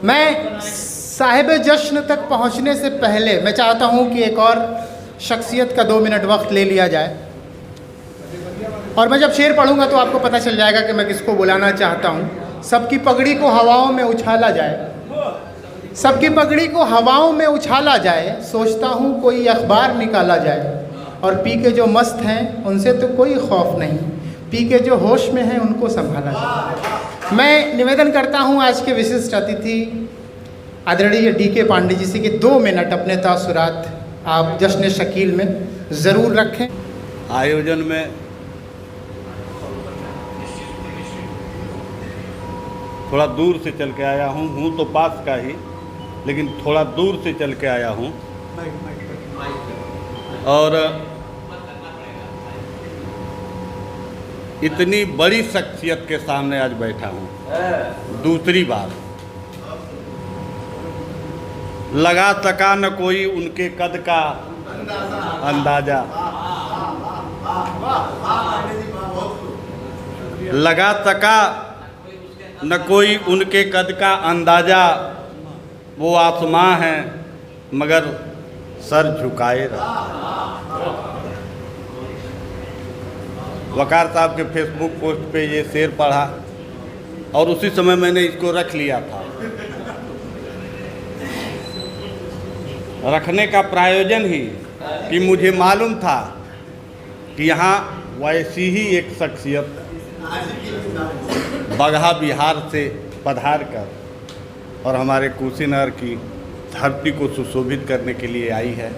मैं साहिब जश्न तक पहुंचने से पहले मैं चाहता हूं कि एक और शख्सियत का 2 मिनट वक्त ले लिया जाए, और मैं जब शेर पढ़ूंगा तो आपको पता चल जाएगा कि मैं किसको बुलाना चाहता हूं। सबकी पगड़ी को हवाओं में उछाला जाए, सबकी पगड़ी को हवाओं में उछाला जाए, सोचता हूं कोई अखबार निकाला जाए, और पी के जो मस्त हैं उनसे तो कोई खौफ नहीं, पी के जो होश में हैं उनको संभाला जाए। मैं निवेदन करता हूं आज के विशिष्ट अतिथि आदरणीय DK पांडे जी से कि 2 मिनट अपने तासुरात आप जश्न शकील में ज़रूर रखें। आयोजन में थोड़ा दूर से चल के आया हूँ तो पास का ही, लेकिन थोड़ा दूर से चल के आया हूँ और इतनी बड़ी शख्सियत के सामने आज बैठा हूँ। दूसरी बार लगा सका न कोई उनके कद का अंदाजा, लगा सका न कोई उनके कद का अंदाजा, वो आसमां है मगर सर झुकाए रहा। वकार साहब के फेसबुक पोस्ट पे ये शेर पढ़ा और उसी समय मैंने इसको रख लिया था। रखने का प्रायोजन ही कि मुझे मालूम था कि यहाँ वैसी ही एक शख्सियत बगहा बिहार से पधार कर और हमारे कुशीनगर की धरती को सुशोभित करने के लिए आई है।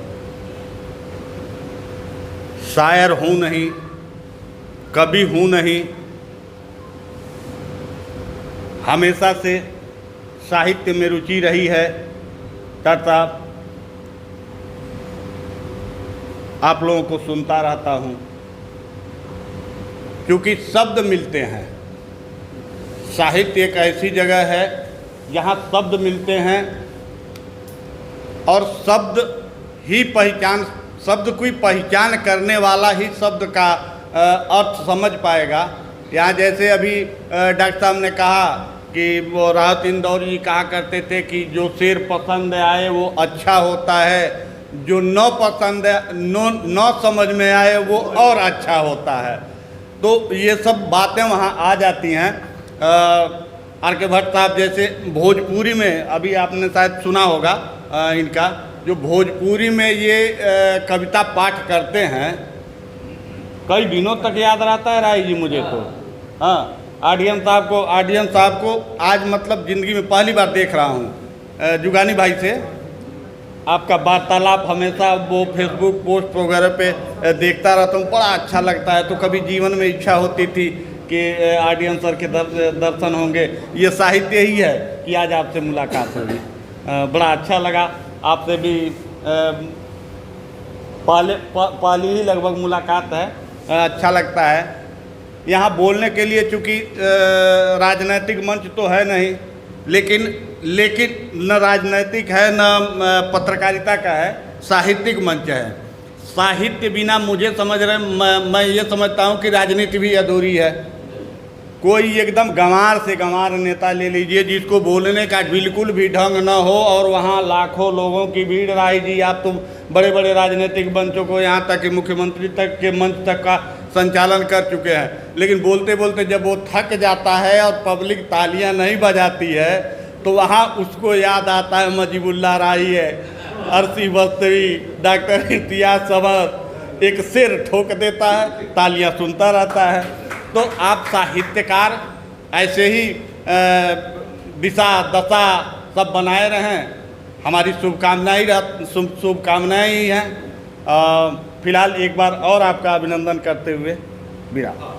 शायर हूँ नहीं, कभी हूँ नहीं, हमेशा से साहित्य में रुचि रही है तथा आप लोगों को सुनता रहता हूँ, क्योंकि शब्द मिलते हैं। साहित्य एक ऐसी जगह है जहाँ शब्द मिलते हैं और शब्द ही पहचान, शब्द की पहचान करने वाला ही शब्द का अर्थ समझ पाएगा। यहाँ जैसे अभी डॉक्टर साहब ने कहा कि वो राहत इंदौरी जी कहा करते थे कि जो शेर पसंद आए वो अच्छा होता है, जो न पसंद न समझ में आए वो और अच्छा होता है। तो ये सब बातें वहाँ आ जाती हैं। RK भट्ट साहब जैसे भोजपुरी में, अभी आपने शायद सुना होगा इनका, जो भोजपुरी में ये कविता पाठ करते हैं, कई दिनों तक याद रहता है राय जी मुझे तो। हाँ, आडियंस साहब को आज मतलब ज़िंदगी में पहली बार देख रहा हूँ। जुगानी भाई से आपका वार्तालाप हमेशा वो फेसबुक पोस्ट वगैरह पे देखता रहता हूँ, बड़ा अच्छा लगता है। तो कभी जीवन में इच्छा होती थी कि ऑडियंस सर के दर्शन होंगे। ये साहित्य ही है कि आज आपसे मुलाकात होगी। बड़ा अच्छा लगा, आपसे भी पहली ही लगभग मुलाकात है, अच्छा लगता है। यहाँ बोलने के लिए चूँकि राजनीतिक मंच तो है नहीं, लेकिन न राजनीतिक है न पत्रकारिता का है, साहित्यिक मंच है। साहित्य बिना मुझे समझ रहे मैं ये समझता हूँ कि राजनीति भी अधूरी है। कोई एकदम गंवार से गंवार नेता ले लीजिए जिसको बोलने का बिल्कुल भी ढंग न हो और वहाँ लाखों लोगों की भीड़। राय जी आप तो बड़े बड़े राजनीतिक मंचों को, यहाँ तक कि मुख्यमंत्री तक के मंच तक का संचालन कर चुके हैं, लेकिन बोलते बोलते जब वो थक जाता है और पब्लिक तालियां नहीं बजाती है तो वहाँ उसको याद आता है मजीबुल्लाह राई है, अरसी बस्तरी, डॉक्टर इम्तियाज समद, एक सिर ठोक देता है, तालियां सुनता रहता है। तो आप साहित्यकार ऐसे ही दिशा दशा सब बनाए रहें, हमारी शुभकामनाएं ही हैं। फिलहाल एक बार और आपका अभिनंदन करते हुए विराम।